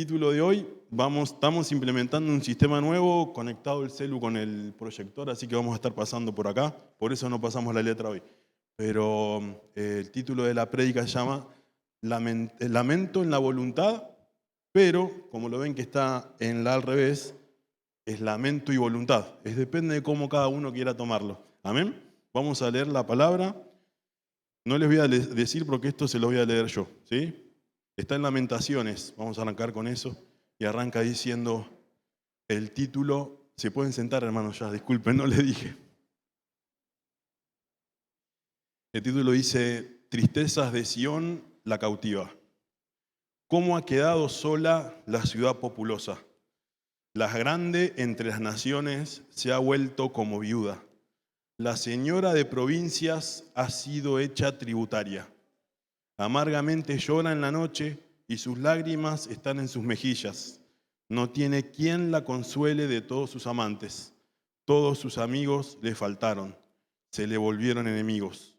Título de hoy, estamos implementando un sistema nuevo conectado el celu con el proyector, así que vamos a estar pasando por acá, por eso no pasamos la letra hoy. Pero el título de la prédica se llama El lamento en la voluntad, pero como lo ven que está en la al revés, es lamento y voluntad. Depende de cómo cada uno quiera tomarlo. Amén. Vamos a leer la palabra. No les voy a decir porque esto se lo voy a leer yo, ¿sí? Está en Lamentaciones, vamos a arrancar con eso, y arranca diciendo el título. Se pueden sentar, hermanos, ya, disculpen, no les dije. El título dice, Tristezas de Sión, la cautiva. ¿Cómo ha quedado sola la ciudad populosa? La grande entre las naciones se ha vuelto como viuda. La señora de provincias ha sido hecha tributaria. Amargamente llora en la noche y sus lágrimas están en sus mejillas. No tiene quien la consuele de todos sus amantes. Todos sus amigos le faltaron, se le volvieron enemigos.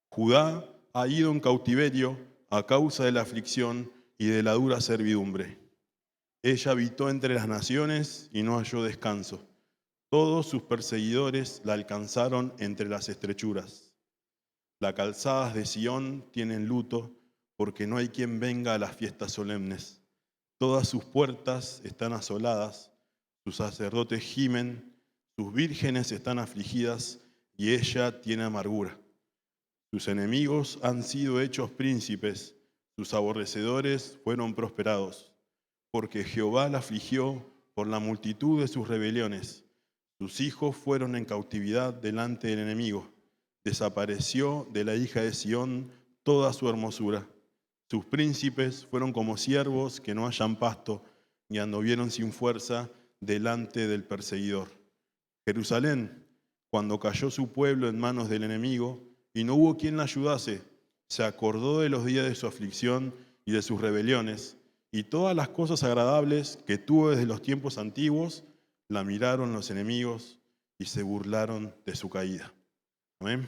Judá ha ido en cautiverio a causa de la aflicción y de la dura servidumbre. Ella habitó entre las naciones y no halló descanso. Todos sus perseguidores la alcanzaron entre las estrechuras. Las calzadas de Sión tienen luto, porque no hay quien venga a las fiestas solemnes. Todas sus puertas están asoladas, sus sacerdotes gimen, sus vírgenes están afligidas, y ella tiene amargura. Sus enemigos han sido hechos príncipes, sus aborrecedores fueron prosperados, porque Jehová la afligió por la multitud de sus rebeliones. Sus hijos fueron en cautividad delante del enemigo. Desapareció de la hija de Sión toda su hermosura. Sus príncipes fueron como siervos que no hallan pasto, y anduvieron sin fuerza delante del perseguidor. Jerusalén, cuando cayó su pueblo en manos del enemigo, y no hubo quien la ayudase, se acordó de los días de su aflicción y de sus rebeliones, y todas las cosas agradables que tuvo desde los tiempos antiguos, la miraron los enemigos y se burlaron de su caída. Amén.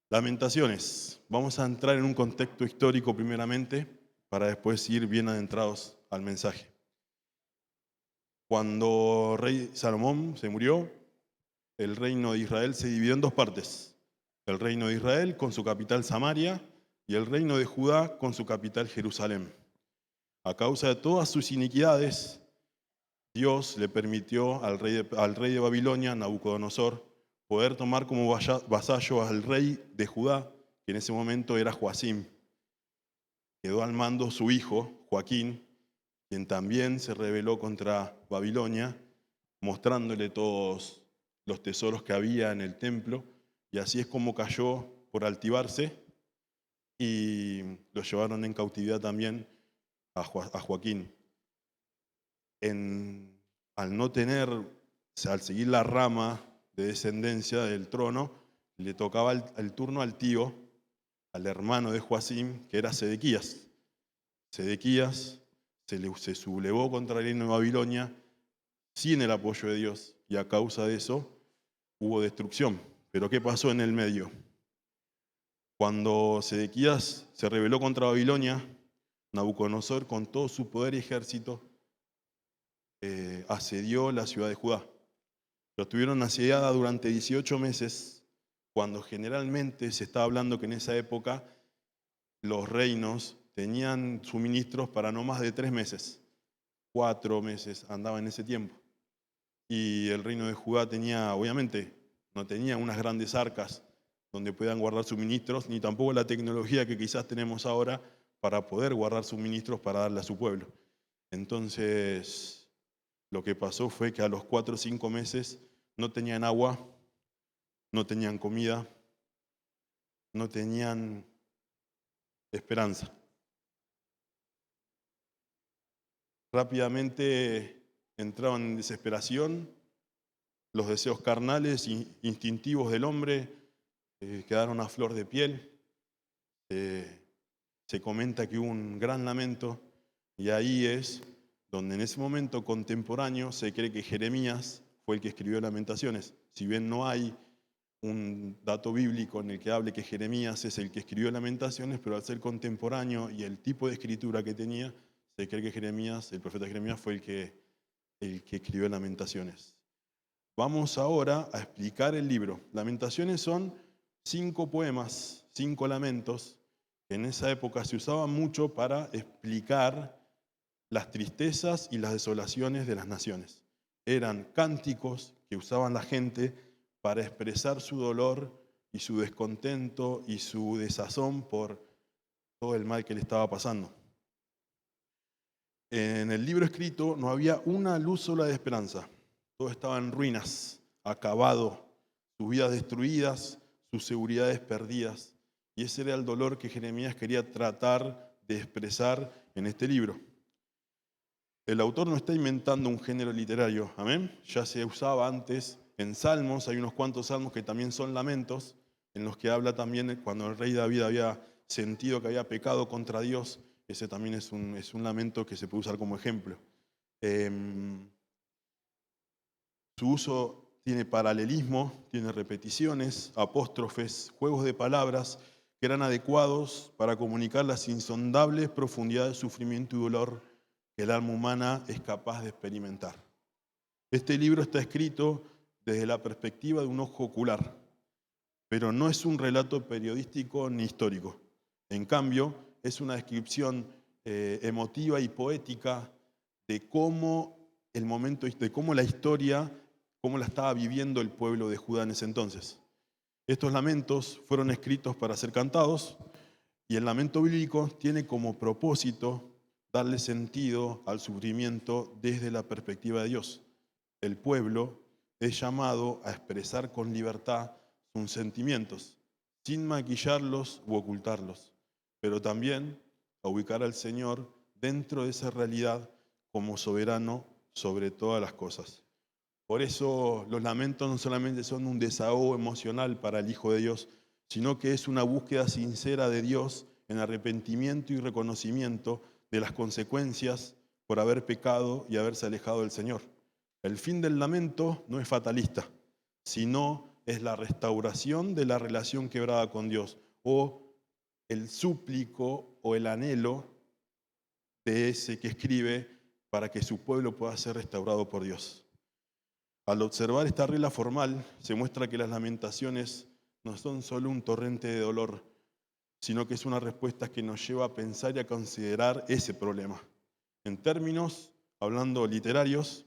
Lamentaciones. Vamos a entrar en un contexto histórico primeramente para después ir bien adentrados al mensaje. Cuando rey Salomón se murió, el reino de Israel se dividió en dos partes. El reino de Israel con su capital Samaria y el reino de Judá con su capital Jerusalén. A causa de todas sus iniquidades, Dios le permitió al rey de Babilonia, Nabucodonosor, poder tomar como vasallo al rey de Judá, que en ese momento era Joacim. Quedó al mando su hijo, Joaquín, quien también se rebeló contra Babilonia, mostrándole todos los tesoros que había en el templo, y así es como cayó por altivarse, y lo llevaron en cautividad también a Joaquín. Al no tener, al seguir la rama de descendencia del trono, le tocaba el turno al tío, al hermano de Joacim, que era Sedequías. Sedequías se sublevó contra el reino de Babilonia sin el apoyo de Dios, y a causa de eso hubo destrucción. Pero ¿qué pasó en el medio? Cuando Sedequías se rebeló contra Babilonia, Nabucodonosor, con todo su poder y ejército, asedió la ciudad de Judá. Lo tuvieron asediada durante 18 meses, cuando generalmente se está hablando que en esa época los reinos tenían suministros para no más de 3 meses. 4 meses andaba en ese tiempo. Y el reino de Judá tenía, obviamente, no tenía unas grandes arcas donde puedan guardar suministros, ni tampoco la tecnología que quizás tenemos ahora para poder guardar suministros para darle a su pueblo. Entonces, lo que pasó fue que a los 4 o 5 meses no tenían agua, no tenían comida, no tenían esperanza. Rápidamente entraban en desesperación, los deseos carnales e instintivos del hombre quedaron a flor de piel. Se comenta que hubo un gran lamento, y ahí es donde en ese momento contemporáneo se cree que Jeremías fue el que escribió Lamentaciones. Si bien no hay un dato bíblico en el que hable que Jeremías es el que escribió Lamentaciones, pero al ser contemporáneo y el tipo de escritura que tenía, Se cree que Jeremías, el profeta Jeremías, fue el que escribió Lamentaciones. Vamos ahora a explicar el libro. Lamentaciones son 5 poemas, 5 lamentos, que en esa época se usaban mucho para explicar las tristezas y las desolaciones de las naciones. Eran cánticos que usaban la gente para expresar su dolor y su descontento y su desazón por todo el mal que le estaba pasando. En el libro escrito no había una luz sola de esperanza. Todo estaba en ruinas, acabado, sus vidas destruidas, sus seguridades perdidas. Y ese era el dolor que Jeremías quería tratar de expresar en este libro. El autor no está inventando un género literario, amén. Ya se usaba antes en salmos, hay unos cuantos salmos que también son lamentos, en los que habla también cuando el rey David había sentido que había pecado contra Dios. Ese también es un lamento que se puede usar como ejemplo. Su uso tiene paralelismo, tiene repeticiones, apóstrofes, juegos de palabras que eran adecuados para comunicar las insondables profundidades de sufrimiento y dolor que el alma humana es capaz de experimentar. Este libro está escrito desde la perspectiva de un ojo ocular, pero no es un relato periodístico ni histórico. En cambio, es una descripción emotiva y poética de cómo de cómo la historia, cómo la estaba viviendo el pueblo de Judá en ese entonces. Estos lamentos fueron escritos para ser cantados y el lamento bíblico tiene como propósito darle sentido al sufrimiento desde la perspectiva de Dios. El pueblo es llamado a expresar con libertad sus sentimientos, sin maquillarlos u ocultarlos, pero también a ubicar al Señor dentro de esa realidad como soberano sobre todas las cosas. Por eso los lamentos no solamente son un desahogo emocional para el Hijo de Dios, sino que es una búsqueda sincera de Dios en arrepentimiento y reconocimiento de las consecuencias por haber pecado y haberse alejado del Señor. El fin del lamento no es fatalista, sino es la restauración de la relación quebrada con Dios o el súplico o el anhelo de ese que escribe para que su pueblo pueda ser restaurado por Dios. Al observar esta regla formal, se muestra que las lamentaciones no son solo un torrente de dolor, sino que es una respuesta que nos lleva a pensar y a considerar ese problema. En términos, hablando literarios,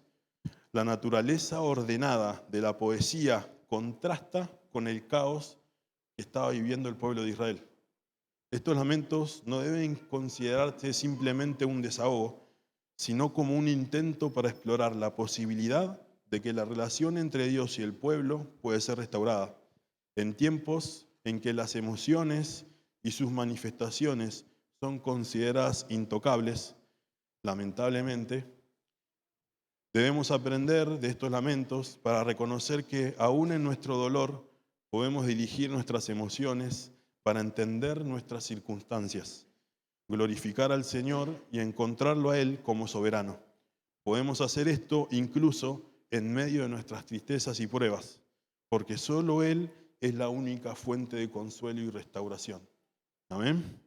la naturaleza ordenada de la poesía contrasta con el caos que estaba viviendo el pueblo de Israel. Estos lamentos no deben considerarse simplemente un desahogo, sino como un intento para explorar la posibilidad de que la relación entre Dios y el pueblo puede ser restaurada en tiempos en que las emociones y sus manifestaciones son consideradas intocables. Lamentablemente, debemos aprender de estos lamentos para reconocer que aún en nuestro dolor podemos dirigir nuestras emociones para entender nuestras circunstancias, glorificar al Señor y encontrarlo a Él como soberano. Podemos hacer esto incluso en medio de nuestras tristezas y pruebas, porque solo Él es la única fuente de consuelo y restauración. Amén.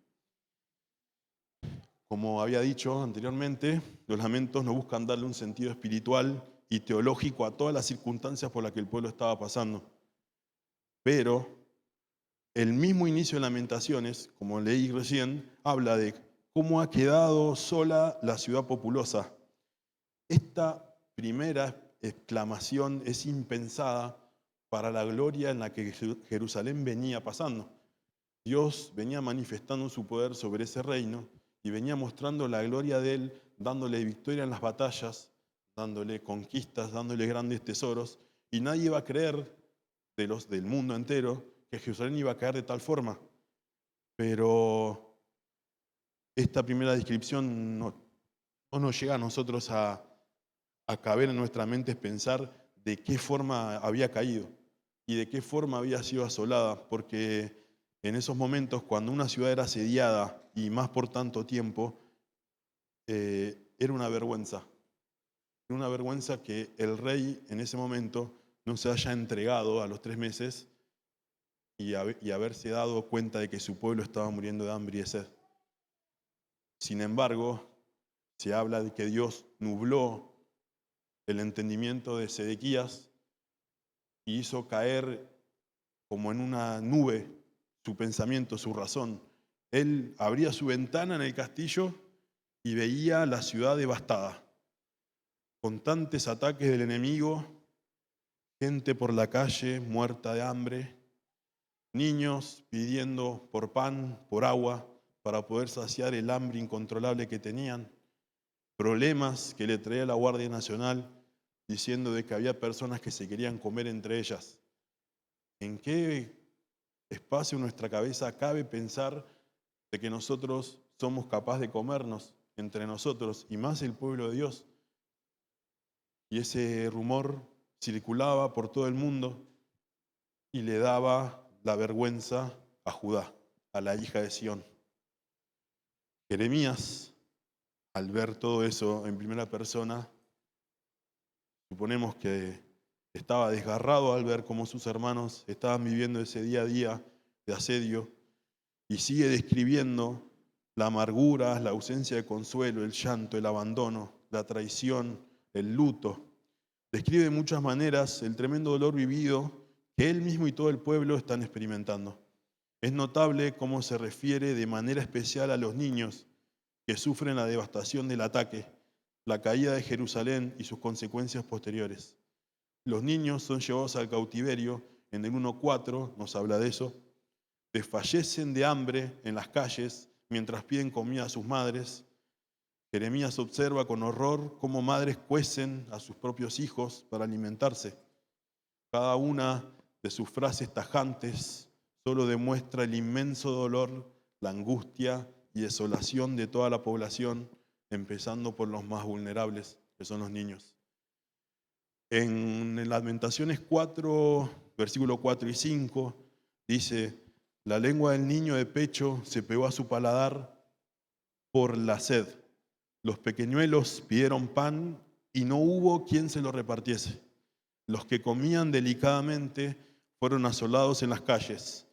Como había dicho anteriormente, los lamentos no buscan darle un sentido espiritual y teológico a todas las circunstancias por las que el pueblo estaba pasando. Pero el mismo inicio de Lamentaciones, como leí recién, habla de cómo ha quedado sola la ciudad populosa. Esta primera exclamación es impensada para la gloria en la que Jerusalén venía pasando. Dios venía manifestando su poder sobre ese reino y venía mostrando la gloria de Él, dándole victoria en las batallas, dándole conquistas, dándole grandes tesoros, y nadie iba a creer de los del mundo entero que Jerusalén iba a caer de tal forma. Pero esta primera descripción no nos llega a nosotros a caber en nuestra mente es pensar de qué forma había caído y de qué forma había sido asolada, porque en esos momentos, cuando una ciudad era asediada y más por tanto tiempo, era una vergüenza. Era una vergüenza que el rey en ese momento no se haya entregado a los 3 meses y haberse dado cuenta de que su pueblo estaba muriendo de hambre y de sed. Sin embargo, Se habla de que Dios nubló el entendimiento de Sedequías y hizo caer como en una nube su pensamiento, su razón. Él abría su ventana en el castillo y veía la ciudad devastada, constantes ataques del enemigo, gente por la calle muerta de hambre, niños pidiendo por pan, por agua, para poder saciar el hambre incontrolable que tenían, problemas que le traía la Guardia Nacional diciendo de que había personas que se querían comer entre ellas. ¿En qué espacio en nuestra cabeza cabe pensar de que nosotros somos capaces de comernos entre nosotros, y más el pueblo de Dios? Y ese rumor circulaba por todo el mundo y le daba la vergüenza a Judá, a la hija de Sión. Jeremías, al ver todo eso en primera persona, suponemos que estaba desgarrado al ver cómo sus hermanos estaban viviendo ese día a día de asedio, y sigue describiendo la amargura, la ausencia de consuelo, el llanto, el abandono, la traición, el luto. Describe de muchas maneras el tremendo dolor vivido que él mismo y todo el pueblo están experimentando. Es notable cómo se refiere de manera especial a los niños que sufren la devastación del ataque, la caída de Jerusalén y sus consecuencias posteriores. Los niños son llevados al cautiverio, en el 1:4 nos habla de eso, desfallecen de hambre en las calles mientras piden comida a sus madres. Jeremías observa con horror cómo madres cuecen a sus propios hijos para alimentarse. Cada una de sus frases tajantes solo demuestra el inmenso dolor, la angustia y desolación de toda la población, empezando por los más vulnerables, que son los niños. En Lamentaciones 4, versículos 4 y 5, dice: la lengua del niño de pecho se pegó a su paladar por la sed. Los pequeñuelos pidieron pan y no hubo quien se lo repartiese. Los que comían delicadamente fueron asolados en las calles.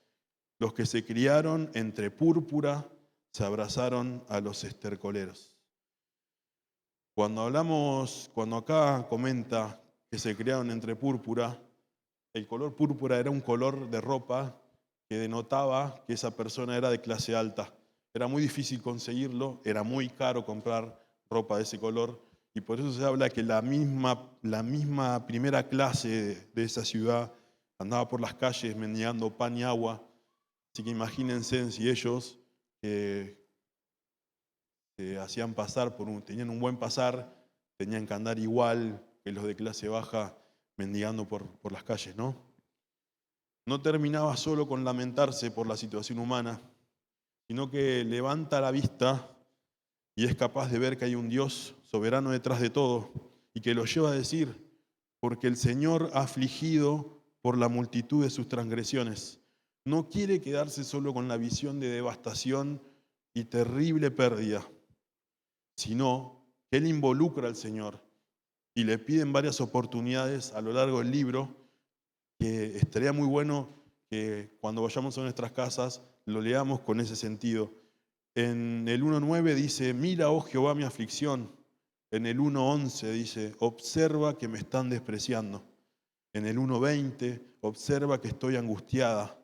Los que se criaron entre púrpura se abrazaron a los estercoleros. Cuando acá comenta que se criaron entre púrpura, el color púrpura era un color de ropa que denotaba que esa persona era de clase alta. Era muy difícil conseguirlo, era muy caro comprar ropa de ese color, y por eso se habla que la misma primera clase de esa ciudad andaba por las calles mendigando pan y agua. Así que imagínense si ellos hacían pasar tenían un buen pasar, tenían que andar igual que los de clase baja mendigando por las calles, ¿no? No terminaba solo con lamentarse por la situación humana, sino que levanta la vista y es capaz de ver que hay un Dios soberano detrás de todo y que lo lleva a decir: porque el Señor ha afligido por la multitud de sus transgresiones. No quiere quedarse solo con la visión de devastación y terrible pérdida, sino que Él involucra al Señor y le pide en varias oportunidades a lo largo del libro, que estaría muy bueno que cuando vayamos a nuestras casas lo leamos con ese sentido. En el 1:9 dice: mira, oh Jehová, mi aflicción. En el 1:11 dice: observa que me están despreciando. En el 1:20, observa que estoy angustiada.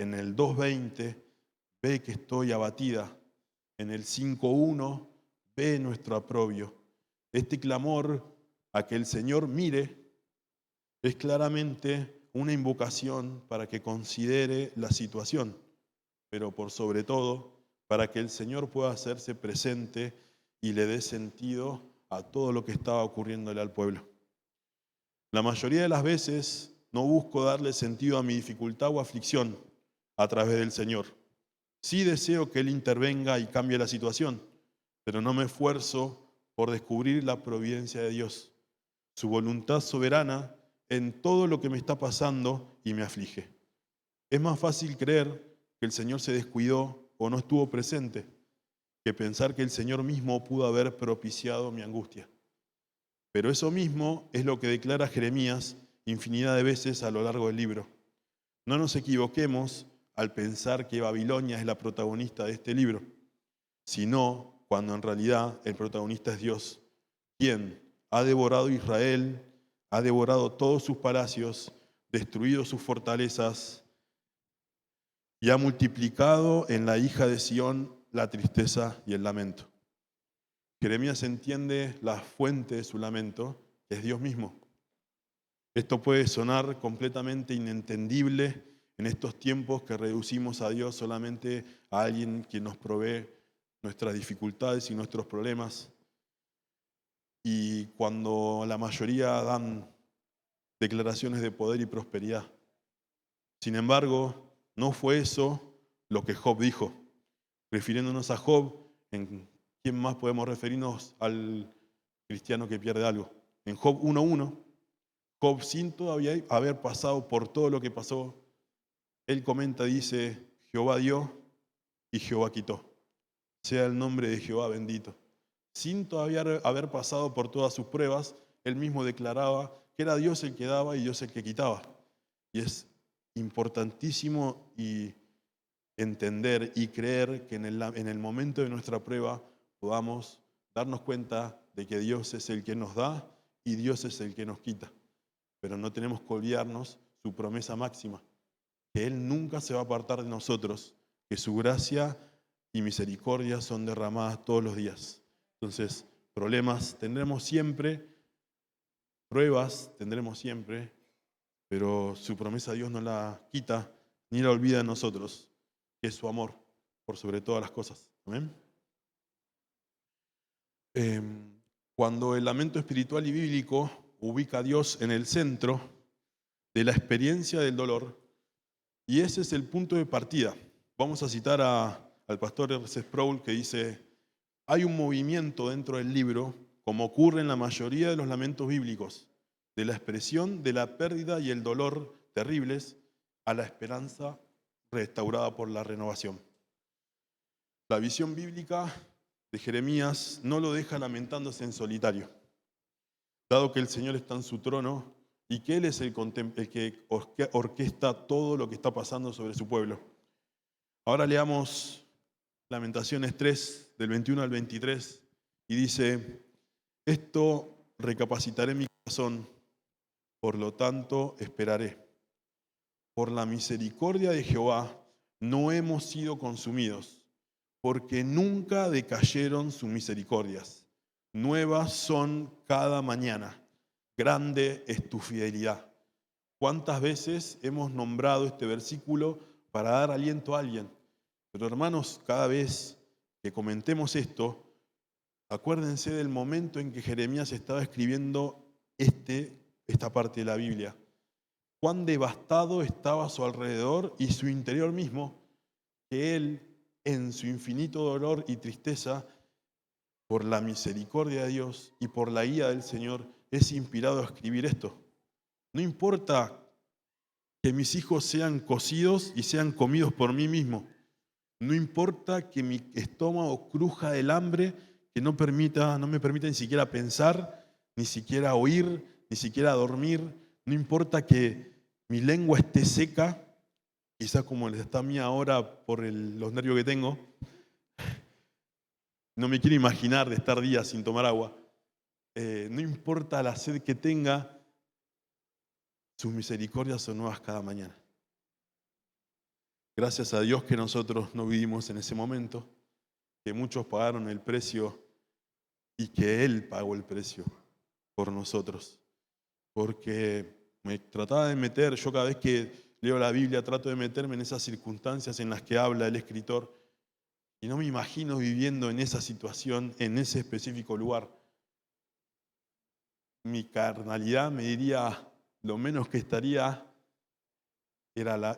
En el 2:20, ve que estoy abatida. En el 5:1, ve nuestro aprobio. Este clamor a que el Señor mire es claramente una invocación para que considere la situación, pero por sobre todo para que el Señor pueda hacerse presente y le dé sentido a todo lo que estaba ocurriéndole al pueblo. La mayoría de las veces no busco darle sentido a mi dificultad o aflicción a través del Señor. Sí deseo que Él intervenga y cambie la situación, pero no me esfuerzo por descubrir la providencia de Dios, su voluntad soberana en todo lo que me está pasando y me aflige. Es más fácil creer que el Señor se descuidó o no estuvo presente que pensar que el Señor mismo pudo haber propiciado mi angustia. Pero eso mismo es lo que declara Jeremías infinidad de veces a lo largo del libro. No nos equivoquemos al pensar que Babilonia es la protagonista de este libro, sino cuando en realidad el protagonista es Dios, quien ha devorado a Israel, ha devorado todos sus palacios, destruido sus fortalezas y ha multiplicado en la hija de Sión la tristeza y el lamento. Jeremías entiende la fuente de su lamento, que es Dios mismo. Esto puede sonar completamente inentendible en estos tiempos que reducimos a Dios solamente a alguien que nos provee nuestras dificultades y nuestros problemas. Y cuando la mayoría dan declaraciones de poder y prosperidad. Sin embargo, no fue eso lo que Job dijo. Refiriéndonos a Job, ¿en quién más podemos referirnos al cristiano que pierde algo? En Job 1:1, Job, sin todavía haber pasado por todo lo que pasó, él comenta, dice, Jehová dio y Jehová quitó. Sea el nombre de Jehová bendito. Sin todavía haber pasado por todas sus pruebas, él mismo declaraba que era Dios el que daba y Dios el que quitaba. Y es importantísimo y entender y creer que en el momento de nuestra prueba podamos darnos cuenta de que Dios es el que nos da y Dios es el que nos quita. Pero no tenemos que olvidarnos su promesa máxima, que Él nunca se va a apartar de nosotros, que su gracia y misericordia son derramadas todos los días. Entonces, problemas tendremos siempre, pruebas tendremos siempre, pero su promesa Dios no la quita ni la olvida de nosotros, que es su amor por sobre todas las cosas. ¿Amén? Cuando el lamento espiritual y bíblico ubica a Dios en el centro de la experiencia del dolor, y ese es el punto de partida. Vamos a citar al pastor R.C. Sproul, que dice: hay un movimiento dentro del libro, como ocurre en la mayoría de los lamentos bíblicos, de la expresión de la pérdida y el dolor terribles a la esperanza restaurada por la renovación. La visión bíblica de Jeremías no lo deja lamentándose en solitario, dado que el Señor está en su trono y que Él es el que orquesta todo lo que está pasando sobre su pueblo. Ahora leamos Lamentaciones 3, del 21 al 23, y dice: esto recapacitaré en mi corazón, por lo tanto esperaré. Por la misericordia de Jehová no hemos sido consumidos, porque nunca decayeron sus misericordias. Nuevas son cada mañana. Grande es tu fidelidad. ¿Cuántas veces hemos nombrado este versículo para dar aliento a alguien? Pero hermanos, cada vez que comentemos esto, acuérdense del momento en que Jeremías estaba escribiendo esta parte de la Biblia. Cuán devastado estaba a su alrededor y su interior mismo, que él, en su infinito dolor y tristeza, por la misericordia de Dios y por la guía del Señor, es inspirado a escribir esto. No importa que mis hijos sean cocidos y sean comidos por mí mismo. No importa que mi estómago cruja del hambre, que no me permita ni siquiera pensar, ni siquiera oír, ni siquiera dormir. No importa que mi lengua esté seca, quizás como les está a mí ahora por los nervios que tengo. No me quiero imaginar de estar días sin tomar agua. No importa la sed que tenga, sus misericordias son nuevas cada mañana. Gracias a Dios que nosotros no vivimos en ese momento, que muchos pagaron el precio y que Él pagó el precio por nosotros. Porque me trataba de meter, yo cada vez que leo la Biblia trato de meterme en esas circunstancias en las que habla el escritor y no me imagino viviendo en esa situación, en ese específico lugar. Mi carnalidad me diría, lo menos que estaría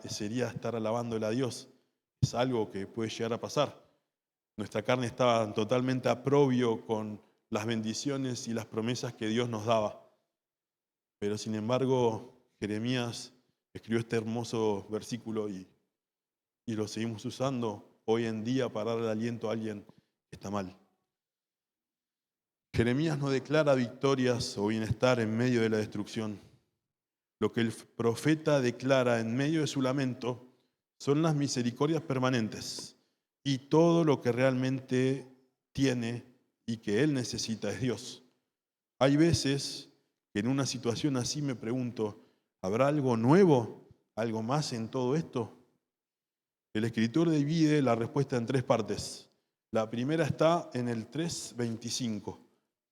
sería estar alabándole a Dios. Es algo que puede llegar a pasar. Nuestra carne estaba totalmente aprobio con las bendiciones y las promesas que Dios nos daba. Pero sin embargo, Jeremías escribió este hermoso versículo y lo seguimos usando hoy en día para darle aliento a alguien que está mal. Jeremías no declara victorias o bienestar en medio de la destrucción. Lo que el profeta declara en medio de su lamento son las misericordias permanentes y todo lo que realmente tiene y que él necesita es Dios. Hay veces que en una situación así me pregunto, ¿habrá algo nuevo, algo más en todo esto? El escritor divide la respuesta en tres partes. La primera está en el 3:25.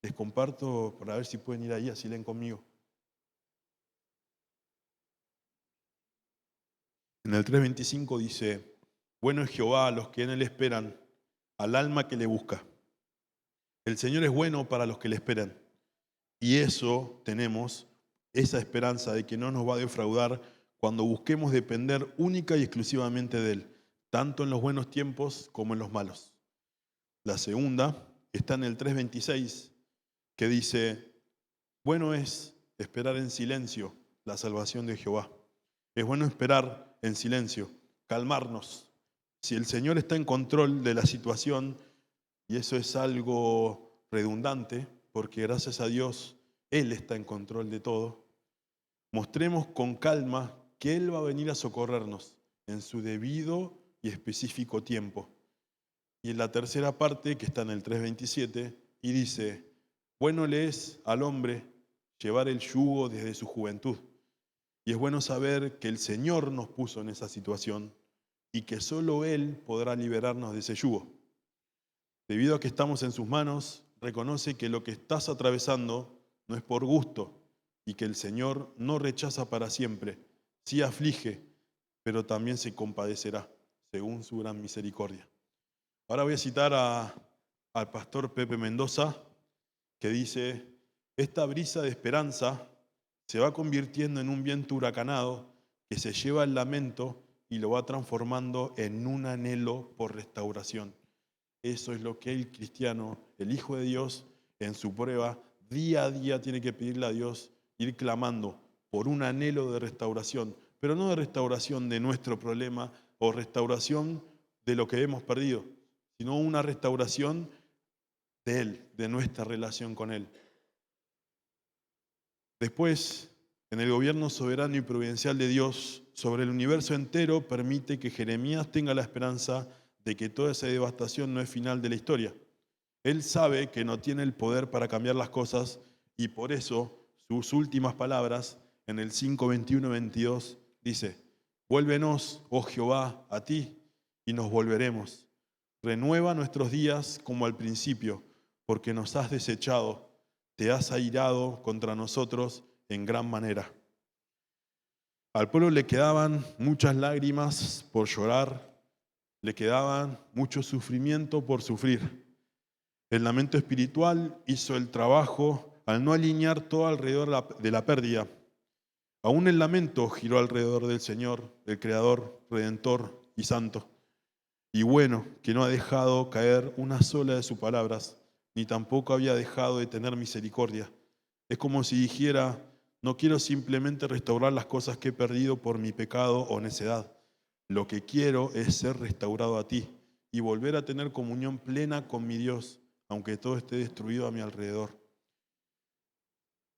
Les comparto para ver si pueden ir ahí, así leen conmigo. En el 3:25 dice, bueno es Jehová a los que en él esperan, al alma que le busca. El Señor es bueno para los que le esperan. Y eso tenemos, esa esperanza de que no nos va a defraudar cuando busquemos depender única y exclusivamente de él, tanto en los buenos tiempos como en los malos. La segunda está en el 3:26, que dice, bueno es esperar en silencio la salvación de Jehová. Es bueno esperar en silencio, calmarnos. Si el Señor está en control de la situación, y eso es algo redundante, porque gracias a Dios Él está en control de todo, mostremos con calma que Él va a venir a socorrernos en su debido y específico tiempo. Y en la tercera parte, que está en el 3:27, y dice, bueno le es al hombre llevar el yugo desde su juventud. Y es bueno saber que el Señor nos puso en esa situación y que solo Él podrá liberarnos de ese yugo. Debido a que estamos en sus manos, reconoce que lo que estás atravesando no es por gusto y que el Señor no rechaza para siempre, sí aflige, pero también se compadecerá, según su gran misericordia. Ahora voy a citar al pastor Pepe Mendoza, que dice, esta brisa de esperanza se va convirtiendo en un viento huracanado que se lleva el lamento y lo va transformando en un anhelo por restauración. Eso es lo que el cristiano, el Hijo de Dios, en su prueba, día a día tiene que pedirle a Dios, ir clamando por un anhelo de restauración, pero no de restauración de nuestro problema o restauración de lo que hemos perdido, sino una restauración de Él, de nuestra relación con Él. Después, en el gobierno soberano y providencial de Dios sobre el universo entero, permite que Jeremías tenga la esperanza de que toda esa devastación no es final de la historia. Él sabe que no tiene el poder para cambiar las cosas y por eso sus últimas palabras en el 5:21-22 dice, vuélvenos, oh Jehová, a ti y nos volveremos. Renueva nuestros días como al principio, porque nos has desechado, te has airado contra nosotros en gran manera. Al pueblo le quedaban muchas lágrimas por llorar, le quedaban mucho sufrimiento por sufrir. El lamento espiritual hizo el trabajo al no alinear todo alrededor de la pérdida. Aún el lamento giró alrededor del Señor, el Creador, Redentor y Santo. Y bueno, que no ha dejado caer una sola de sus palabras, ni tampoco había dejado de tener misericordia. Es como si dijera, no quiero simplemente restaurar las cosas que he perdido por mi pecado o necedad. Lo que quiero es ser restaurado a ti y volver a tener comunión plena con mi Dios, aunque todo esté destruido a mi alrededor.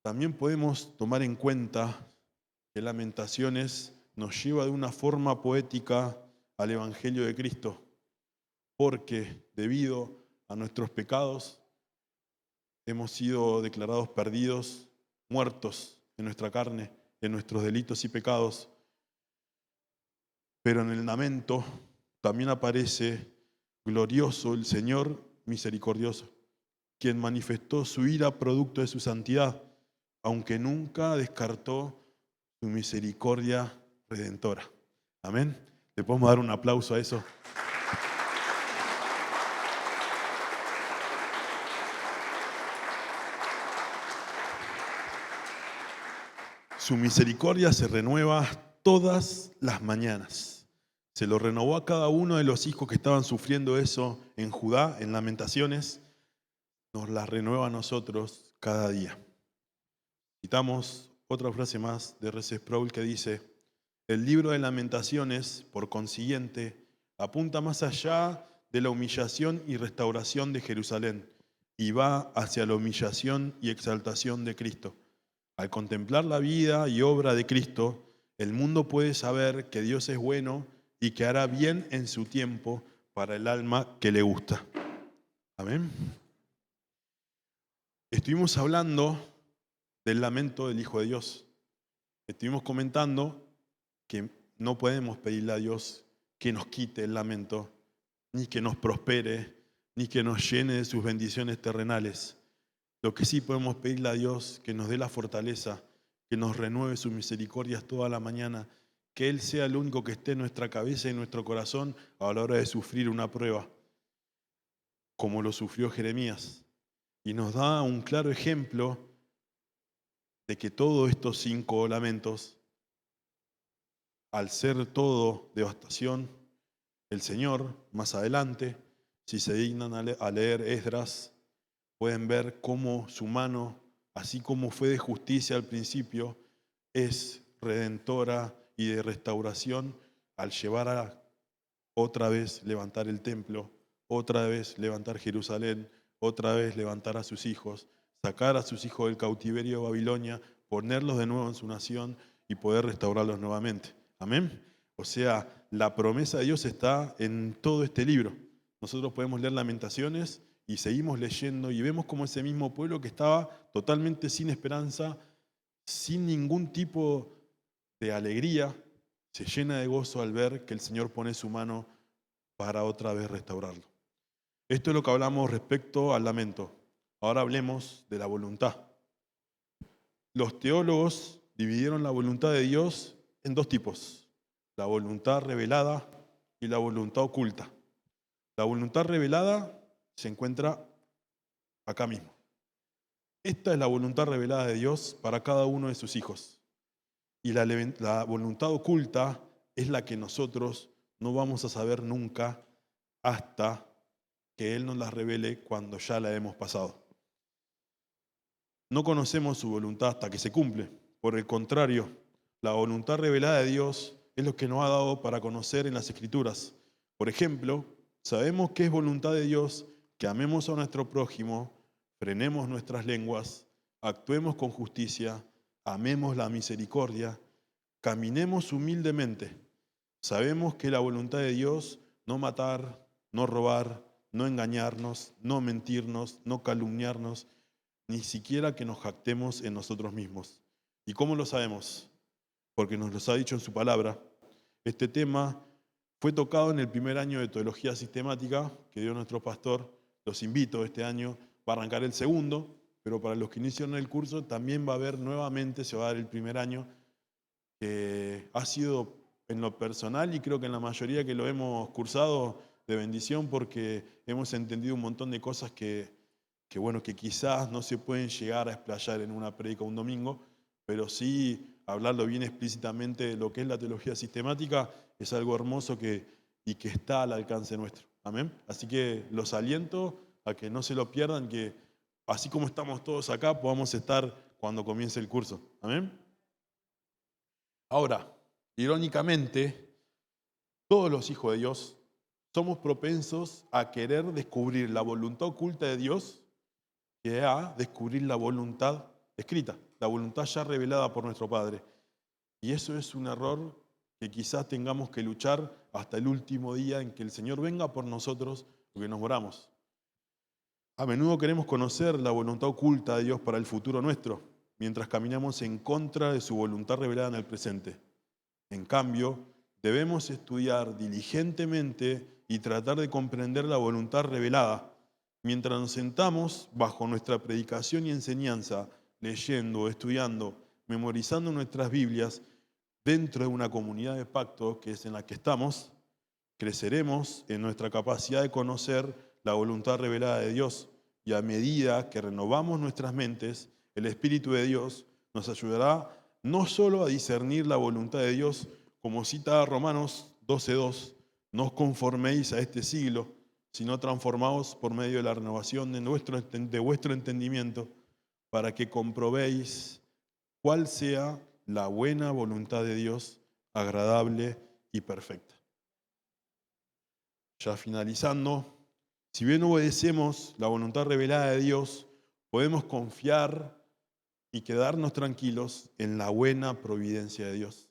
También podemos tomar en cuenta que Lamentaciones nos lleva de una forma poética al Evangelio de Cristo, porque debido a nuestros pecados hemos sido declarados perdidos, muertos en nuestra carne, en nuestros delitos y pecados. Pero en el lamento también aparece glorioso el Señor misericordioso, quien manifestó su ira producto de su santidad, aunque nunca descartó su misericordia redentora. Amén. ¿Le podemos dar un aplauso a eso? Su misericordia se renueva todas las mañanas. Se lo renovó a cada uno de los hijos que estaban sufriendo eso en Judá, en Lamentaciones. Nos la renueva a nosotros cada día. Citamos otra frase más de R.C. Sproul que dice, el libro de Lamentaciones, por consiguiente, apunta más allá de la humillación y restauración de Jerusalén y va hacia la humillación y exaltación de Cristo. Al contemplar la vida y obra de Cristo, el mundo puede saber que Dios es bueno y que hará bien en su tiempo para el alma que le gusta. Amén. Estuvimos hablando del lamento del Hijo de Dios. Estuvimos comentando que no podemos pedirle a Dios que nos quite el lamento, ni que nos prospere, ni que nos llene de sus bendiciones terrenales. Lo que sí podemos pedirle a Dios que nos dé la fortaleza, que nos renueve sus misericordias toda la mañana, que Él sea el único que esté en nuestra cabeza y en nuestro corazón a la hora de sufrir una prueba, como lo sufrió Jeremías. Y nos da un claro ejemplo de que todos estos 5 lamentos, al ser todo devastación, el Señor, más adelante, si se dignan a leer Esdras, pueden ver cómo su mano, así como fue de justicia al principio, es redentora y de restauración al llevar a otra vez levantar el templo, otra vez levantar Jerusalén, otra vez levantar a sus hijos, sacar a sus hijos del cautiverio de Babilonia, ponerlos de nuevo en su nación y poder restaurarlos nuevamente. Amén. O sea, la promesa de Dios está en todo este libro. Nosotros podemos leer Lamentaciones y seguimos leyendo y vemos como ese mismo pueblo que estaba totalmente sin esperanza, sin ningún tipo de alegría, se llena de gozo al ver que el Señor pone su mano para otra vez restaurarlo. Esto es lo que hablamos respecto al lamento. Ahora hablemos de la voluntad. Los teólogos dividieron la voluntad de Dios en 2 tipos: la voluntad revelada y la voluntad oculta. La voluntad revelada se encuentra acá mismo. Esta es la voluntad revelada de Dios para cada uno de sus hijos. Y la voluntad oculta es la que nosotros no vamos a saber nunca hasta que Él nos la revele cuando ya la hemos pasado. No conocemos su voluntad hasta que se cumple. Por el contrario, la voluntad revelada de Dios es lo que nos ha dado para conocer en las Escrituras. Por ejemplo, sabemos que es voluntad de Dios que amemos a nuestro prójimo, frenemos nuestras lenguas, actuemos con justicia, amemos la misericordia, caminemos humildemente. Sabemos que la voluntad de Dios no matar, no robar, no engañarnos, no mentirnos, no calumniarnos, ni siquiera que nos jactemos en nosotros mismos. ¿Y cómo lo sabemos? Porque nos lo ha dicho en su palabra. Este tema fue tocado en el primer año de Teología Sistemática que dio nuestro pastor. Los invito este año, va a arrancar el segundo, pero para los que inician el curso también va a haber nuevamente, se va a dar el primer año, que ha sido en lo personal y creo que en la mayoría que lo hemos cursado de bendición porque hemos entendido un montón de cosas que quizás no se pueden llegar a explayar en una prédica un domingo, pero sí hablarlo bien explícitamente de lo que es la teología sistemática es algo hermoso y que está al alcance nuestro. Amén. Así que los aliento a que no se lo pierdan, que así como estamos todos acá, podamos estar cuando comience el curso. Amén. Ahora, irónicamente, todos los hijos de Dios somos propensos a querer descubrir la voluntad oculta de Dios que a descubrir la voluntad escrita, la voluntad ya revelada por nuestro Padre. Y eso es un error que quizás tengamos que luchar hasta el último día en que el Señor venga por nosotros o que nos moramos. A menudo queremos conocer la voluntad oculta de Dios para el futuro nuestro, mientras caminamos en contra de su voluntad revelada en el presente. En cambio, debemos estudiar diligentemente y tratar de comprender la voluntad revelada, mientras nos sentamos bajo nuestra predicación y enseñanza, leyendo, estudiando, memorizando nuestras Biblias, dentro de una comunidad de pacto que es en la que estamos, creceremos en nuestra capacidad de conocer la voluntad revelada de Dios y a medida que renovamos nuestras mentes, el Espíritu de Dios nos ayudará no solo a discernir la voluntad de Dios, como cita Romanos 12:2, no os conforméis a este siglo, sino transformaos por medio de la renovación de vuestro entendimiento, para que comprobéis cuál sea la buena voluntad de Dios, agradable y perfecta. Ya finalizando, si bien obedecemos la voluntad revelada de Dios, podemos confiar y quedarnos tranquilos en la buena providencia de Dios.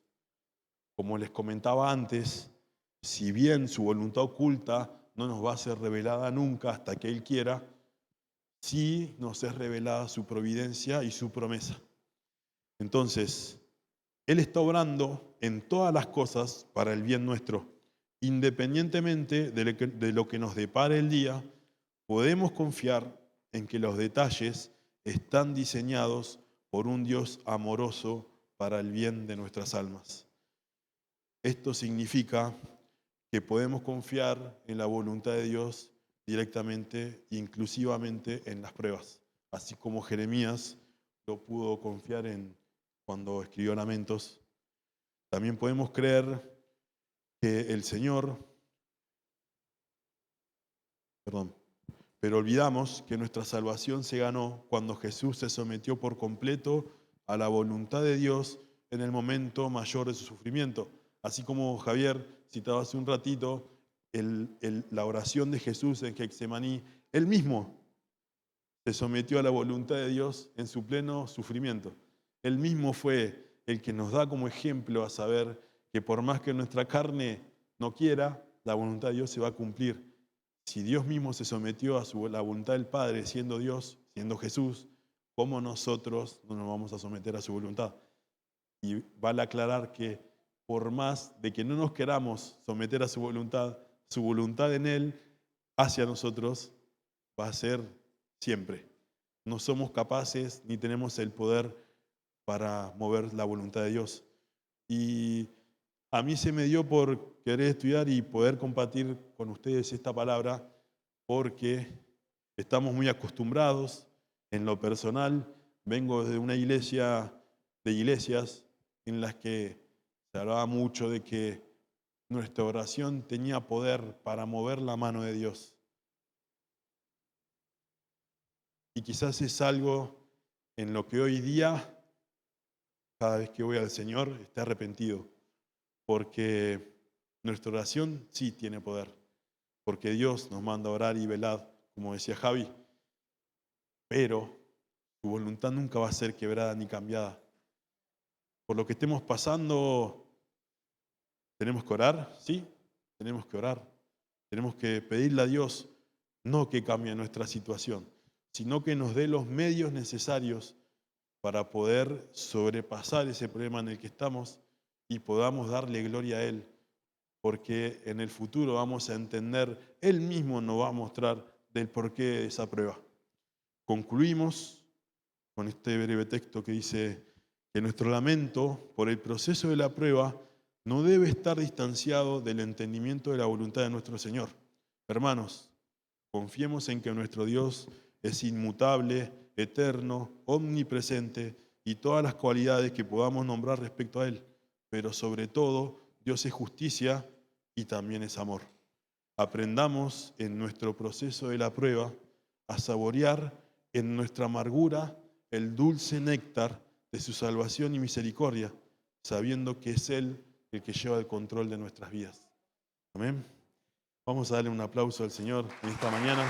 Como les comentaba antes, si bien su voluntad oculta no nos va a ser revelada nunca hasta que Él quiera, sí nos es revelada su providencia y su promesa. Entonces, Él está obrando en todas las cosas para el bien nuestro. Independientemente de lo que nos depare el día, podemos confiar en que los detalles están diseñados por un Dios amoroso para el bien de nuestras almas. Esto significa que podemos confiar en la voluntad de Dios directamente, inclusivamente en las pruebas, así como Jeremías lo pudo confiar en cuando escribió Lamentos. También podemos creer que el Señor, pero olvidamos que nuestra salvación se ganó cuando Jesús se sometió por completo a la voluntad de Dios en el momento mayor de su sufrimiento. Así como Javier citaba hace un ratito la oración de Jesús en Getsemaní, Él mismo se sometió a la voluntad de Dios en su pleno sufrimiento. Él mismo fue el que nos da como ejemplo a saber que por más que nuestra carne no quiera, la voluntad de Dios se va a cumplir. Si Dios mismo se sometió a la voluntad del Padre, siendo Dios, siendo Jesús, ¿cómo nosotros no nos vamos a someter a su voluntad? Y vale aclarar que por más de que no nos queramos someter a su voluntad en Él hacia nosotros va a ser siempre. No somos capaces ni tenemos el poder para mover la voluntad de Dios. Y a mí se me dio por querer estudiar y poder compartir con ustedes esta palabra porque estamos muy acostumbrados en lo personal. Vengo de una iglesia, de iglesias en las que se hablaba mucho de que nuestra oración tenía poder para mover la mano de Dios. Y quizás es algo en lo que hoy día, cada vez que voy al Señor, esté arrepentido. Porque nuestra oración sí tiene poder. Porque Dios nos manda a orar y velar, como decía Javi. Pero su voluntad nunca va a ser quebrada ni cambiada. Por lo que estemos pasando, ¿tenemos que orar? Sí, tenemos que orar. Tenemos que pedirle a Dios no que cambie nuestra situación, sino que nos dé los medios necesarios para poder sobrepasar ese problema en el que estamos y podamos darle gloria a Él, porque en el futuro vamos a entender, Él mismo nos va a mostrar del porqué de esa prueba. Concluimos con este breve texto que dice que nuestro lamento por el proceso de la prueba no debe estar distanciado del entendimiento de la voluntad de nuestro Señor. Hermanos, confiemos en que nuestro Dios es inmutable, eterno, omnipresente y todas las cualidades que podamos nombrar respecto a Él. Pero sobre todo, Dios es justicia y también es amor. Aprendamos en nuestro proceso de la prueba a saborear en nuestra amargura el dulce néctar de su salvación y misericordia, sabiendo que es Él el que lleva el control de nuestras vidas. Amén. Vamos a darle un aplauso al Señor en esta mañana.